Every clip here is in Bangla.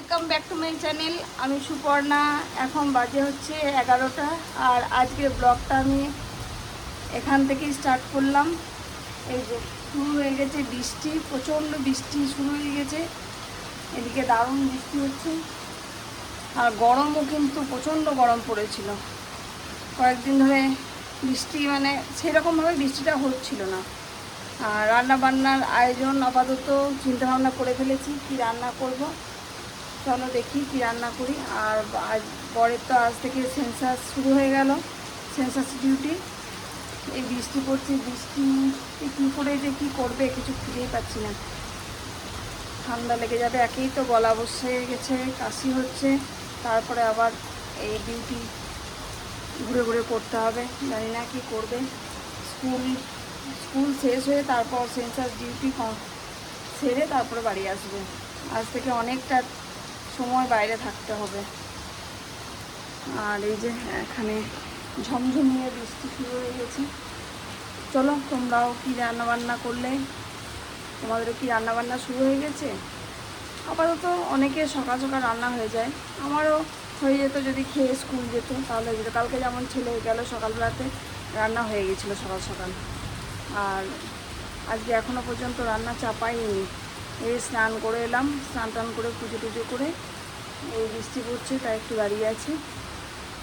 Welcome back to my channel. আমি সুপর্ণা। এখন বাজে হচ্ছে 11টা। আর আজকের ব্লগটা আমি এখান থেকেই স্টার্ট করলাম। এই যে শুরু হয়ে গেছে বৃষ্টি, প্রচণ্ড বৃষ্টি শুরু হয়ে গেছে। এদিকে দারুণ বৃষ্টি হচ্ছে। আর গরমও কিন্তু প্রচণ্ড গরম পড়েছিল কয়েকদিন ধরে। বৃষ্টি মানে সেরকমভাবে বৃষ্টিটা হচ্ছিল না। আর রান্না বান্নার আয়োজন আপাতত চিন্তাভাবনা করে ফেলেছি কি রান্না করব। চলো দেখি কি রান্না করি। আর আজ পরের তো আজ থেকে সেন্সাস শুরু হয়ে গেল, সেন্সাস ডিউটি। এই বৃষ্টি পড়ছে, বৃষ্টি কী করে যে কী করবে কিছু খুঁজেই পাচ্ছি না। ঠান্ডা লেগে যাবে, একেই তো গলা বসে গেছে, কাশি হচ্ছে, তারপরে আবার এই ডিউটি ঘুরে ঘুরে করতে হবে। জানি না কি করবে। স্কুল শেষ হয়ে তারপর সেন্সাস ডিউটি সেরে তারপরে বাড়ি আসবে। আজ থেকে অনেকটা সময় বাইরে থাকতে হবে। আর এই যে এখানে ঝমঝমিয়ে বৃষ্টি শুরু হয়ে গেছে। চলো তোমরাও কি রান্নাবান্না করলে, তোমাদেরও কি রান্নাবান্না শুরু হয়ে গেছে? আপাতত অনেকে সকাল সকাল রান্না হয়ে যায়, আমারও হয়ে যেত যদি খেয়ে স্কুল যেত তাহলে যেত। কালকে যেমন ছেলে গেল সকালবেলাতে রান্না হয়ে গেছিলো সকাল সকাল। আর আজকে এখনও পর্যন্ত রান্না চাপাইনি। এই স্নান করে এলাম, স্নান টান করে পুজো টুজো করে এই বৃষ্টি পড়ছে তাই একটু দাঁড়িয়ে আছি।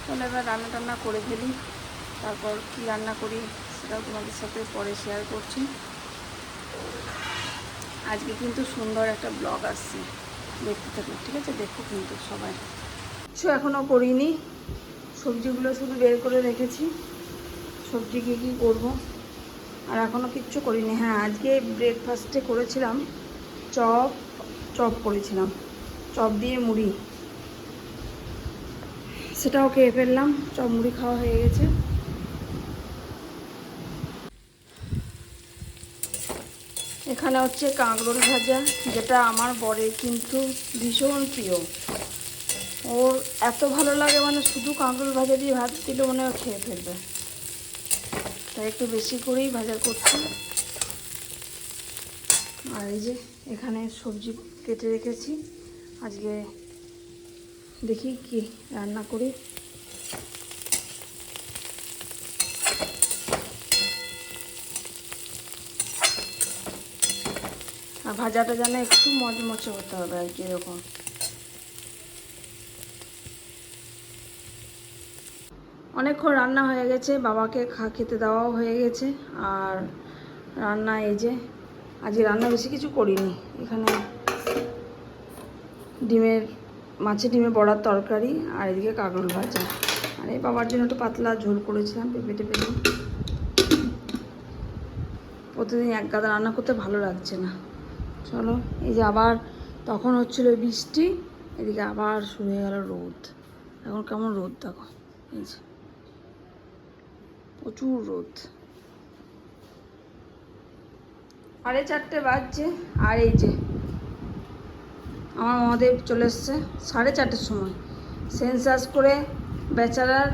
তাহলে এবার রান্না টান্না করে ফেলি, তারপর কি রান্না করি সেটাও তোমাদের সাথে পরে শেয়ার করছি। আজকে কিন্তু সুন্দর একটা ব্লগ আসছে, দেখতে থাকো, ঠিক আছে? দেখো কিন্তু সবাই। কিছু এখনও করিনি, সবজিগুলো শুধু বের করে রেখেছি, সবজি কী করবো। আর এখনও কিচ্ছু করিনি। হ্যাঁ, আজকে ব্রেকফাস্টে করেছিলাম চপ করেছিলাম, চপ দিয়ে মুড়ি, সেটাও খেয়ে ফেললাম। চপ মুড়ি খাওয়া হয়ে গেছে। এখানে হচ্ছে কাঁকরোল ভাজা, যেটা আমার বরের কিন্তু ভীষণ প্রিয়। ওর এত ভালো লাগে, মানে শুধু কাঁকরোল ভাজা দিয়ে ভাত দিলে মনে হয় খেয়ে ফেলবে, তাই একটু বেশি করেই ভাজা করছি। আর এই যে এখানে সবজি কেটে রেখেছি, আজকে দেখি কি রান্না করি। আর ভাজাটা যেন একটু মচমচে হতে হবে আর কি, এরকম। অনেকক্ষণ রান্না হয়ে গেছে, বাবাকে খেতে দেওয়াও হয়ে গেছে। আর রান্না এই যে আজকে রান্না বেশি কিছু করিনি। এখানে মাছের ডিমের বড়ার তরকারি, আর এদিকে কাঁকরোল ভাজা। আর এই বাবার জন্য একটু পাতলা ঝোল করেছিলাম পেঁপে টেপে দিয়ে। প্রতিদিন এক গাদা রান্না করতে ভালো লাগছে না। চলো, এই যে আবার তখন হচ্ছিল বৃষ্টি, এদিকে আবার শুরু হয়ে গেল রোদ। এখন কেমন রোদ দেখো, এই যে প্রচুর রোদ। 4:30 বাজছে। আর এই যে আমার মহাদেব চলে এসছে 4:30টার সময়। সেন্সাস করে বেচারার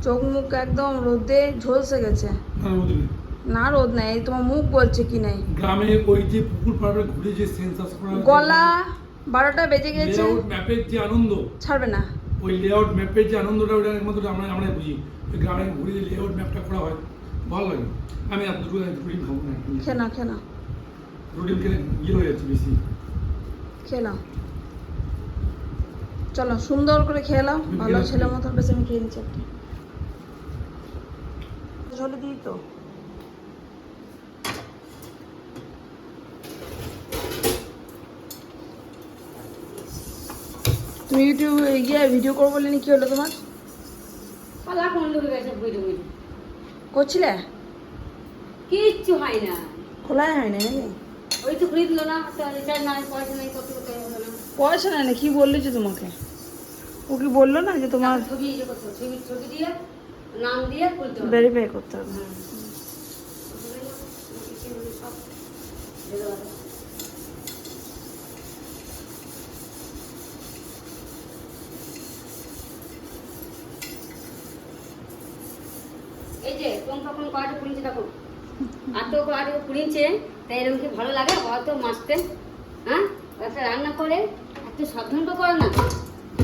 চোখ মুখ একদম রোদে ঝলসে গেছে। না রোদ নাই, তোমার মুখ বলছে কি নাই। গ্রামে ওই যে পুকুর পাড়ে ঘুরে যে সেন্সাস করা, গলা 12টা বেজে গেছে। লেআউট ম্যাপের যে আনন্দ ছাড়বে না, ওই লেআউট ম্যাপের যে আনন্দটা ওটা একমাত্র আমরা বুঝি। ওই গ্রামে ঘুরে যে লেআউট ম্যাপটা করা হয় ভালো লাগে। আমি এতটুকু রুটিন খাবো না, খেনা রুটিন খেলে ইয়ে হয়ে যাচ্ছে বেশি। খেলাম, চলো সুন্দর করে খেয়ে নাও, ভালো ছেলে মতো। বেশ আমি খেয়ে নিচ্ছি একটা ঝোলে দিই তো। তুমি ইউটিউব ভিডিও করবো বলে কি হলো তোমার? করছিলে? কিচ্ছু হয় না, খোলাই হয় না নাকি? ওই তো খুলে দিল না, পয়সা নেই, কত পয়সা নেই না? কি বললো যে তোমাকে? ও কি বললো না যে তোমার ছবি দিয়ে নাম দিয়ে খুলতে হবে, ভেরিফাই করতে হবে? এই যে তখন কয়টা পুড়িয়েছে দেখো, আর তো পুড়িয়েছে, তাই এরকম কি ভালো লাগে অত মাছতে? হ্যাঁ, একটা রান্না করে এত সাবধান তো করে না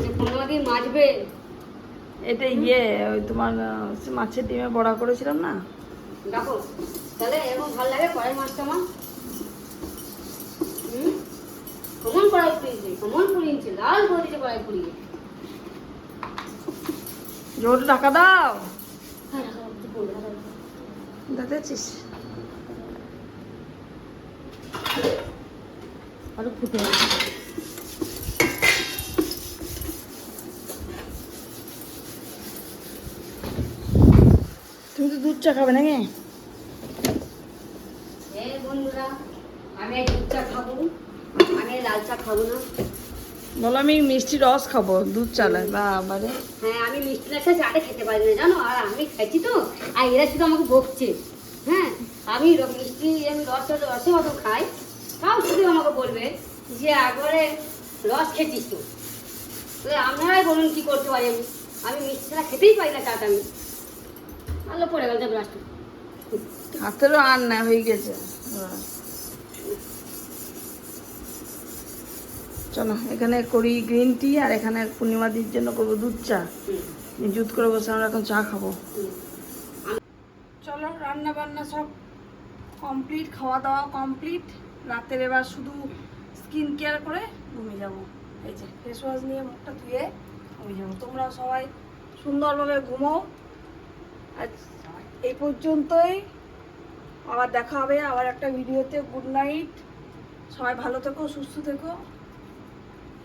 যে পনেরো দিন মাজবে। এটা ওই তোমার মাছের ডিমে বড়া করেছিলাম না। দেখো তাহলে এরকম ভালো লাগে কড়াই মাছটা আমার। কেমন কড়াই পুড়িয়েছে লাল করে দিয়েছে কড়াই পুড়িয়ে। জোর ঢাকা দাও, হ্যাঁ রাখো, একটু পড়বে, রাখো, রাখো। দেখেছিস? আরো ফুটে গেছে। তুমি তো দুধ চা খাবে নাকি? বন্ধুরা, আমি এই দুধ চা খাবো, আমি এই লাল চা খাবো না। বলো আমি মিষ্টি রস খাবো দুধ চালায় বা আবারে। হ্যাঁ আমি মিষ্টি লাচ্ছা চাটা খেতে পারি না জানো, আর আমি খাইছি তো, আর এরা শুধু আমাকে বকছে। হ্যাঁ আমি মিষ্টি আমি রসের মতো খাই, তাও শুধু আমাকে বলবে যে একবারে রস খেয়েছিস তো। তাহলে আপনারাই বলুন কি করতে পারি আমি। আমি মিষ্টি ছাড়া খেতেই পারি না চাটা। আমি ভালো পড়ে গেল ব্রাশটা। হাতেরও আর না হয়ে গেছে। চলো এখানে করি গ্রিন টি, আর এখানে পূর্ণিমাদির জন্য করবো দুধ চা। জুত করে বসে আমরা এখন চা খাবো। চলো রান্না বান্না সব কমপ্লিট, খাওয়া দাওয়া কমপ্লিট। রাতের এবার শুধু স্কিন কেয়ার করে ঘুমিয়ে যাবো। এই যে ফেস ওয়াশ নিয়ে মুখটা ধুয়ে ঘুমিয়ে যাবো। তোমরা সবাই সুন্দরভাবে ঘুমো। আজ এই পর্যন্তই, আবার দেখা হবে আবার একটা ভিডিওতে। গুড নাইট, সবাই ভালো থেকো, সুস্থ থেকো।